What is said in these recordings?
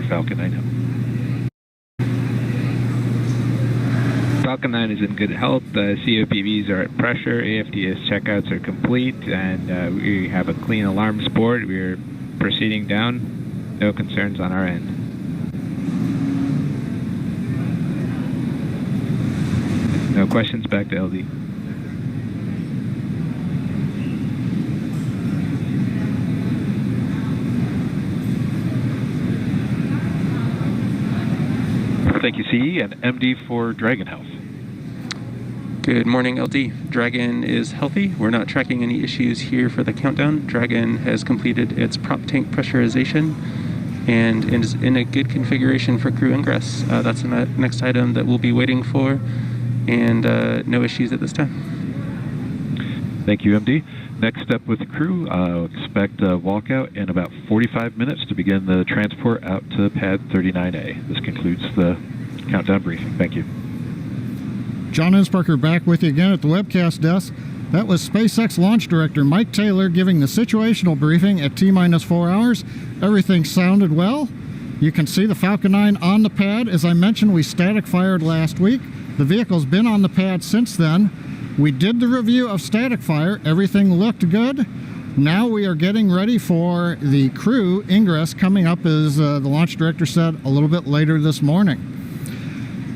Falcon 9 now. Falcon 9 is in good health. COPVs are at pressure. AFDS checkouts are complete, and we have a clean alarms board. We're proceeding down. No concerns on our end. No questions. Back to LD. Thank you, CE, and MD for Dragon Health. Good morning, LD. Dragon is healthy. We're not tracking any issues here for the countdown. Dragon has completed its prop tank pressurization and is in a good configuration for crew ingress. That's the next item that we'll be waiting for, and no issues at this time. Thank you, MD. Next up with the crew, expect a walkout in about 45 minutes to begin the transport out to pad 39A. This concludes the countdown briefing. Thank you. John Insparker back with you again at the webcast desk. That was SpaceX Launch Director Mike Taylor giving the situational briefing at T-minus 4 hours. Everything sounded well. You can see the Falcon 9 on the pad. As I mentioned, we static fired last week. The vehicle's been on the pad since then. We did the review of static fire. Everything looked good. Now we are getting ready for the crew ingress coming up, as the launch director said, a little bit later this morning.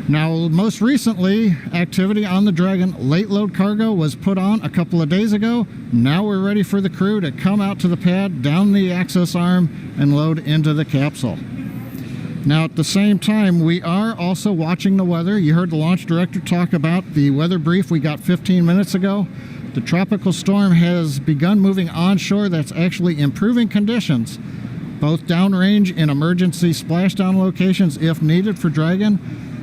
Now, most recently, activity on the Dragon late load cargo was put on a couple of days ago. Now we're ready for the crew to come out to the pad, down the access arm, and load into the capsule. Now, at the same time, we are also watching the weather. You heard the launch director talk about the weather brief we got 15 minutes ago. The tropical storm has begun moving onshore. That's actually improving conditions, both downrange in emergency splashdown locations if needed for Dragon,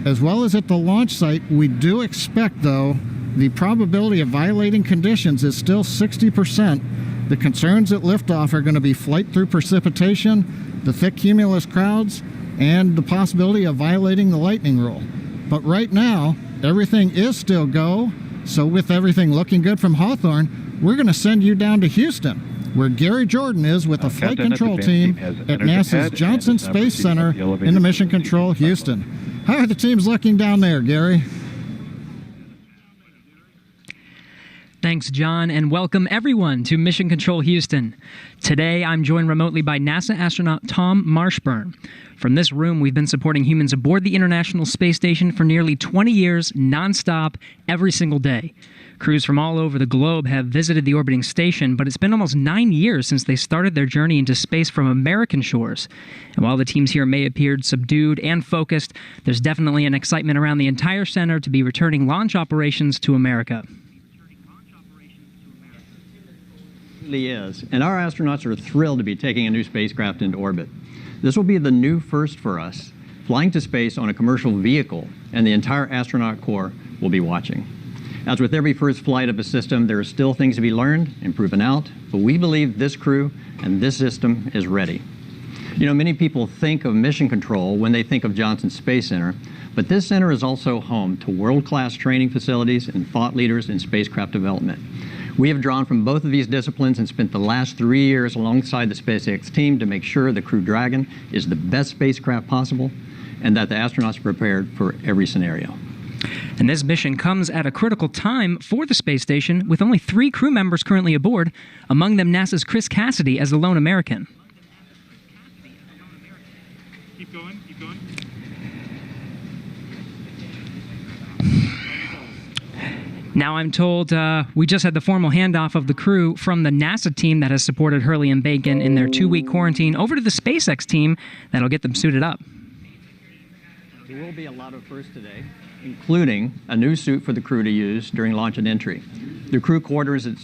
as well as at the launch site. We do expect, though, the probability of violating conditions is still 60%. The concerns at liftoff are going to be flight through precipitation, the thick cumulus crowds, and the possibility of violating the lightning rule. But right now, everything is still go. So with everything looking good from Hawthorne, we're going to send you down to Houston, where Gary Jordan is with the flight control team at NASA's Johnson Space Center in the Mission Control Houston. How are the teams looking down there, Gary? Thanks, John, and welcome everyone to Mission Control Houston. Today, I'm joined remotely by NASA astronaut Tom Marshburn. From this room, we've been supporting humans aboard the International Space Station for nearly 20 years, nonstop, every single day. Crews from all over the globe have visited the orbiting station, but it's been almost 9 years since they started their journey into space from American shores. And while the teams here may appear subdued and focused, there's definitely an excitement around the entire center to be returning launch operations to America. Is, and our astronauts are thrilled to be taking a new spacecraft into orbit. This will be the new first for us, flying to space on a commercial vehicle, and the entire astronaut corps will be watching. As with every first flight of a system, there are still things to be learned and proven out, but we believe this crew and this system is ready. You know, many people think of Mission Control when they think of Johnson Space Center, but this center is also home to world-class training facilities and thought leaders in spacecraft development. We have drawn from both of these disciplines and spent the last 3 years alongside the SpaceX team to make sure the Crew Dragon is the best spacecraft possible and that the astronauts are prepared for every scenario. And this mission comes at a critical time for the space station, with only 3 crew members currently aboard, among them NASA's Chris Cassidy as the lone American. Keep going, keep going. Now I'm told we just had the formal handoff of the crew from the NASA team that has supported Hurley and Bacon in their 2-week quarantine over to the SpaceX team that'll get them suited up. There will be a lot of firsts today, including a new suit for the crew to use during launch and entry. The crew quarters at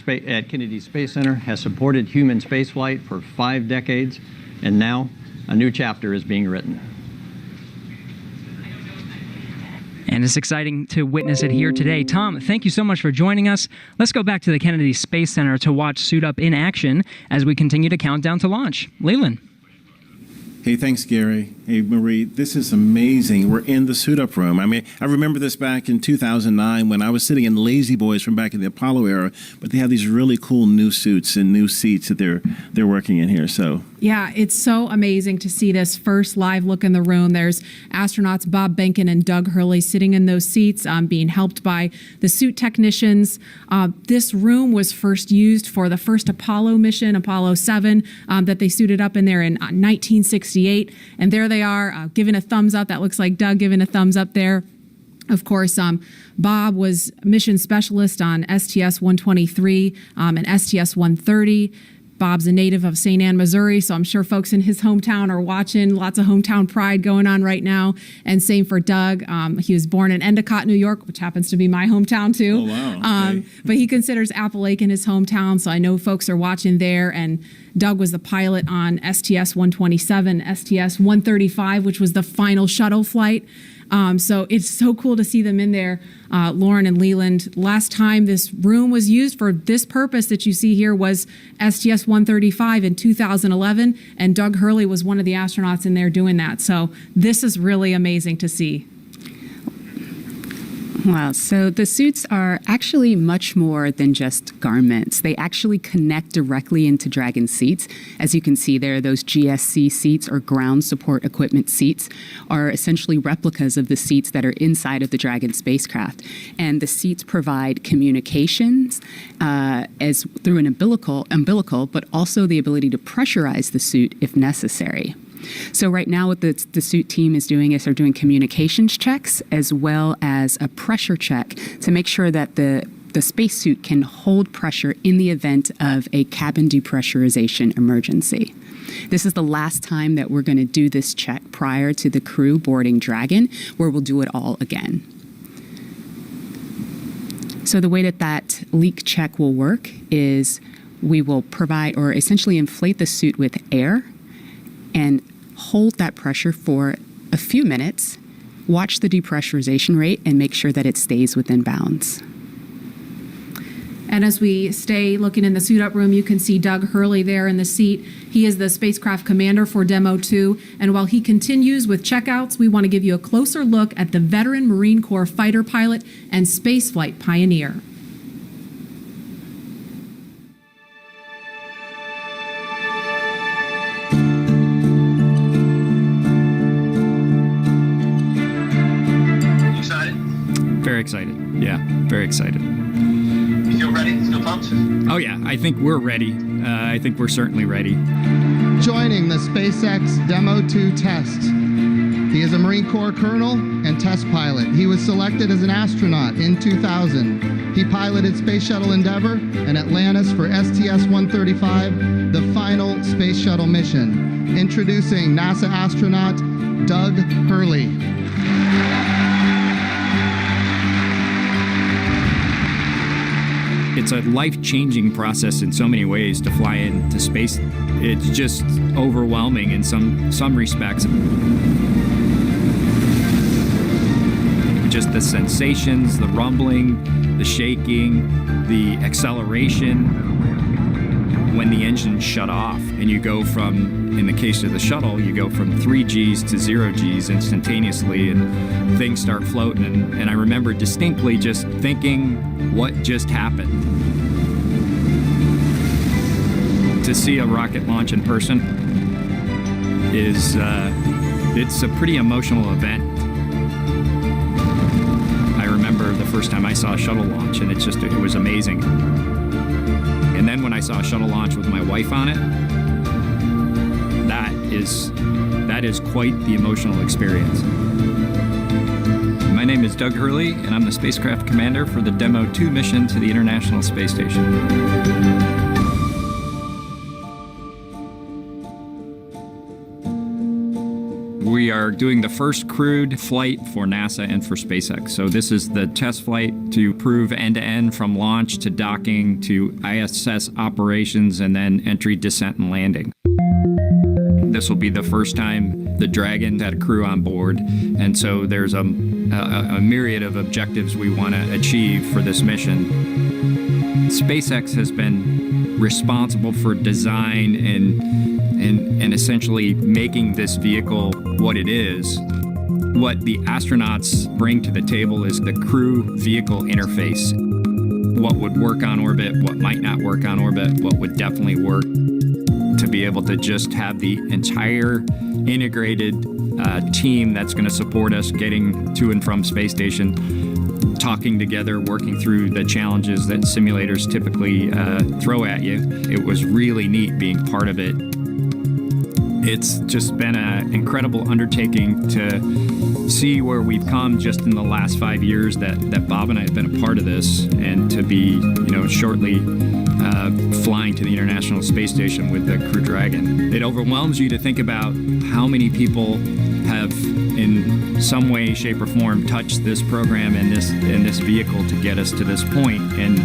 Kennedy Space Center has supported human spaceflight for 5 decades, and now a new chapter is being written. And it's exciting to witness it here today. Tom, thank you so much for joining us. Let's go back to the Kennedy Space Center to watch Suit Up in action as we continue to count down to launch. Leland. Hey, thanks, Gary. Hey, Marie, this is amazing. We're in the suit-up room. I mean, I remember this back in 2009 when I was sitting in Lazy Boys from back in the Apollo era, but they have these really cool new suits and new seats that they're working in here. So Yeah, it's so amazing to see this first live look in the room. There's astronauts Bob Behnken and Doug Hurley sitting in those seats, being helped by the suit technicians. This room was first used for the first Apollo mission, Apollo 7, that they suited up in there in 1968. And there they are, giving a thumbs up. That looks like Doug giving a thumbs up there. Of course, Bob was mission specialist on STS-123 and STS-130. Bob's a native of St. Anne, Missouri, so I'm sure folks in his hometown are watching. Lots of hometown pride going on right now. And same for Doug. He was born in Endicott, New York, which happens to be my hometown too. Oh, wow. Okay. But he considers Apple Lake in his hometown, so I know folks are watching there. And Doug was the pilot on STS-127, STS-135, which was the final shuttle flight. So it's so cool to see them in there, Lauren and Leland. Last time this room was used for this purpose that you see here was STS-135 in 2011, and Doug Hurley was one of the astronauts in there doing that. So this is really amazing to see. Wow. So the suits are actually much more than just garments. They actually connect directly into Dragon seats. As you can see there, those GSC seats, or ground support equipment seats, are essentially replicas of the seats that are inside of the Dragon spacecraft. And the seats provide communications as through an umbilical, but also the ability to pressurize the suit if necessary. So right now what the suit team is doing is they're doing communications checks as well as a pressure check to make sure that the spacesuit can hold pressure in the event of a cabin depressurization emergency. This is the last time that we're going to do this check prior to the crew boarding Dragon, where we'll do it all again. So the way that leak check will work is we will provide or essentially inflate the suit with air and hold that pressure for a few minutes, watch the depressurization rate, and make sure that it stays within bounds. And as we stay looking in the suit up room, you can see Doug Hurley there in the seat. He is the spacecraft commander for Demo 2. And while he continues with checkouts, we want to give you a closer look at the veteran Marine Corps fighter pilot and spaceflight pioneer. Very excited. Yeah, very excited. You feel ready? Still pumped? Oh, yeah. I think we're ready. I think we're certainly ready. Joining the SpaceX Demo 2 test. He is a Marine Corps colonel and test pilot. He was selected as an astronaut in 2000. He piloted Space Shuttle Endeavour and Atlantis for STS-135, the final space shuttle mission. Introducing NASA astronaut Doug Hurley. It's a life-changing process in so many ways to fly into space. It's just overwhelming in some respects. Just the sensations, the rumbling, the shaking, the acceleration. When the engine shut off and you go from, in the case of the shuttle, you go from 3 Gs to 0 Gs instantaneously and things start floating. And I remember distinctly just thinking, what just happened? To see a rocket launch in person is, it's a pretty emotional event. I remember the first time I saw a shuttle launch and it was amazing. And then when I saw a shuttle launch with my wife on it, that is quite the emotional experience. My name is Doug Hurley, and I'm the spacecraft commander for the Demo 2 mission to the International Space Station. We are doing the first crewed flight for NASA and for SpaceX. So this is the test flight to prove end-to-end from launch to docking to ISS operations and then entry, descent, and landing. This will be the first time the Dragon had a crew on board, and so there's a myriad of objectives we want to achieve for this mission. SpaceX has been responsible for design and essentially making this vehicle what it is. What the astronauts bring to the table is the crew vehicle interface. What would work on orbit, what might not work on orbit, what would definitely work. To be able to just have the entire integrated team that's going to support us getting to and from space station, talking together, working through the challenges that simulators typically throw at you. It was really neat being part of it. It's just been an incredible undertaking to see where we've come just in the last 5 years that Bob and I have been a part of this, and to be, shortly flying to the International Space Station with the Crew Dragon. It overwhelms you to think about how many people have, in some way, shape, or form, touched this program and this vehicle to get us to this point. And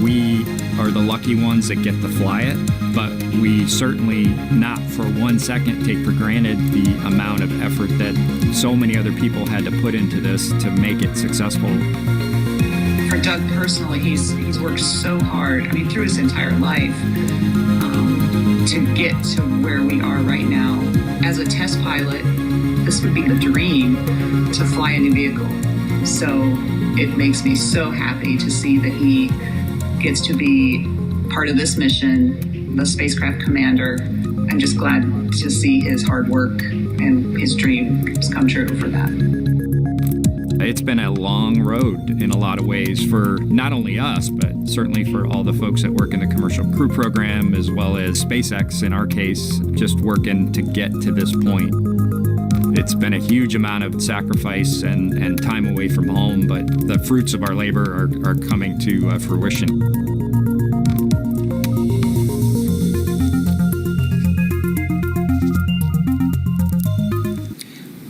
we are the lucky ones that get to fly it, but we certainly not for 1 second take for granted the amount of effort that so many other people had to put into this to make it successful. For Doug personally, he's worked so hard, through his entire life, to get to where we are right now. As a test pilot, this would be the dream to fly a new vehicle. So it makes me so happy to see that he gets to be part of this mission, the spacecraft commander. I'm just glad to see his hard work and his dreams come true for that. It's been a long road in a lot of ways for not only us, but certainly for all the folks that work in the Commercial Crew Program, as well as SpaceX in our case, just working to get to this point. It's been a huge amount of sacrifice and time away from home, but the fruits of our labor are coming to fruition.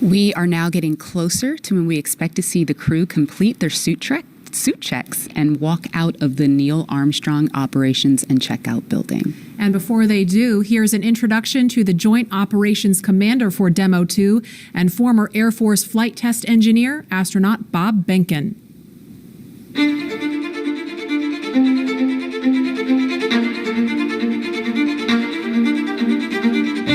We are now getting closer to when we expect to see the crew complete their suit checks and walk out of the Neil Armstrong Operations and Checkout Building. And before they do, here's an introduction to the Joint Operations Commander for Demo 2 and former Air Force flight test engineer, astronaut Bob Behnken.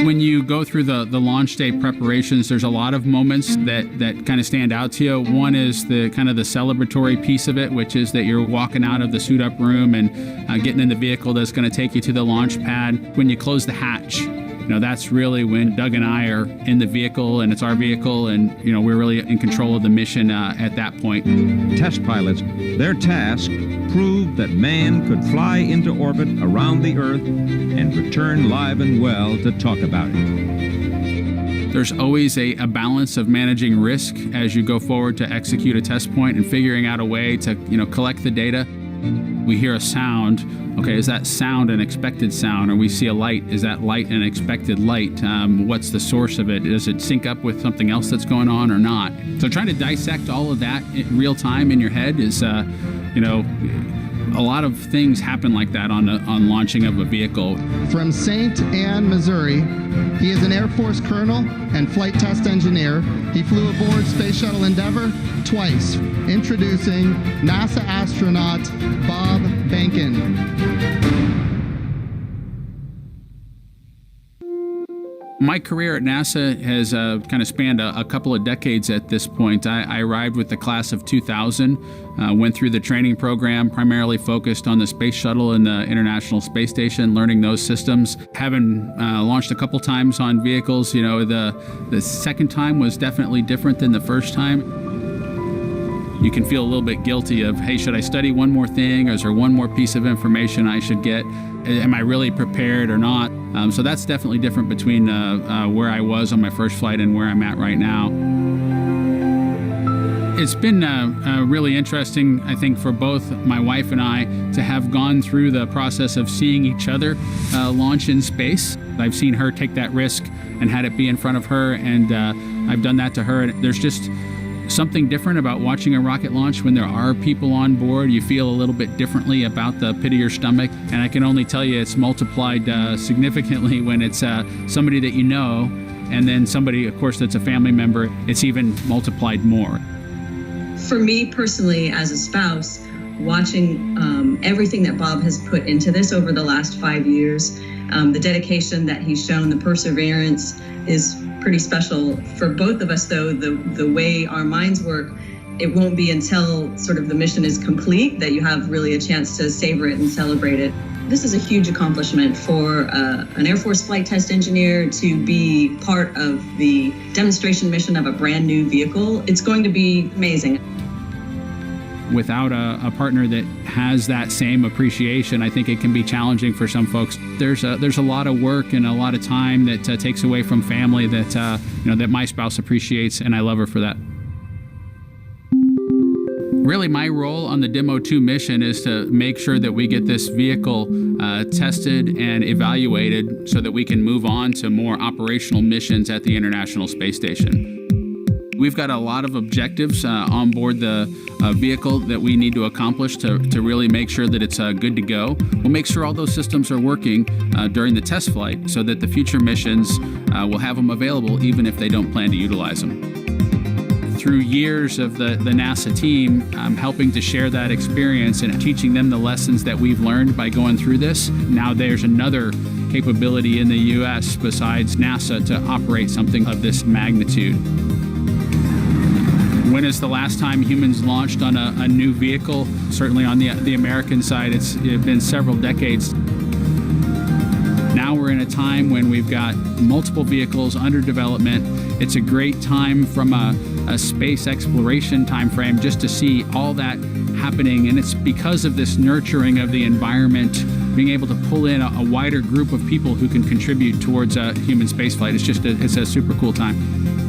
When you go through the launch day preparations, there's a lot of moments that kind of stand out to you. One is the kind of the celebratory piece of it, which is that you're walking out of the suit up room and getting in the vehicle that's going to take you to the launch pad. When you close the hatch, that's really when Doug and I are in the vehicle, and it's our vehicle, and we're really in control of the mission at that point. Test pilots, their task proved that man could fly into orbit around the Earth and return live and well to talk about it. There's always a balance of managing risk as you go forward to execute a test point and figuring out a way to collect the data. We hear a sound. Okay, is that sound an expected sound? Or we see a light, is that light an expected light? What's the source of it? Does it sync up with something else that's going on or not? So trying to dissect all of that in real time in your head is, a lot of things happen like that on launching of a vehicle. From St. Anne, Missouri, he is an Air Force colonel and flight test engineer. He flew aboard Space Shuttle Endeavour twice. Introducing NASA astronaut Bob Behnken. My career at NASA has kind of spanned a couple of decades at this point. I arrived with the class of 2000, went through the training program, primarily focused on the Space Shuttle and the International Space Station, learning those systems. Having launched a couple times on vehicles, the second time was definitely different than the first time. You can feel a little bit guilty of, hey, should I study one more thing? Or is there one more piece of information I should get? Am I really prepared or not? So that's definitely different between where I was on my first flight and where I'm at right now. It's been really interesting, I think, for both my wife and I to have gone through the process of seeing each other launch in space. I've seen her take that risk and had it be in front of her, and I've done that to her. And there's just something different about watching a rocket launch when there are people on board. You feel a little bit differently about the pit of your stomach, and I can only tell you it's multiplied significantly when it's somebody that you know, and then somebody, of course, that's a family member. It's even multiplied more. For me personally, as a spouse, watching everything that Bob has put into this over the last 5 years, the dedication that he's shown, the perseverance is pretty special. For both of us, though, the way our minds work, it won't be until sort of the mission is complete that you have really a chance to savor it and celebrate it. This is a huge accomplishment for an Air Force flight test engineer to be part of the demonstration mission of a brand new vehicle. It's going to be amazing. Without a partner that has that same appreciation, I think it can be challenging for some folks. There's a lot of work and a lot of time that takes away from family that that my spouse appreciates, and I love her for that. Really, my role on the Demo 2 mission is to make sure that we get this vehicle tested and evaluated so that we can move on to more operational missions at the International Space Station. We've got a lot of objectives on board the vehicle that we need to accomplish to really make sure that it's good to go. We'll make sure all those systems are working during the test flight so that the future missions will have them available even if they don't plan to utilize them. Through years of the NASA team, I'm helping to share that experience and teaching them the lessons that we've learned by going through this. Now there's another capability in the U.S. besides NASA to operate something of this magnitude. When is the last time humans launched on a new vehicle? Certainly on the American side, it's been several decades. Now we're in a time when we've got multiple vehicles under development. It's a great time from a space exploration time frame just to see all that happening, and it's because of this nurturing of the environment, being able to pull in a wider group of people who can contribute towards human spaceflight. It's a super cool time.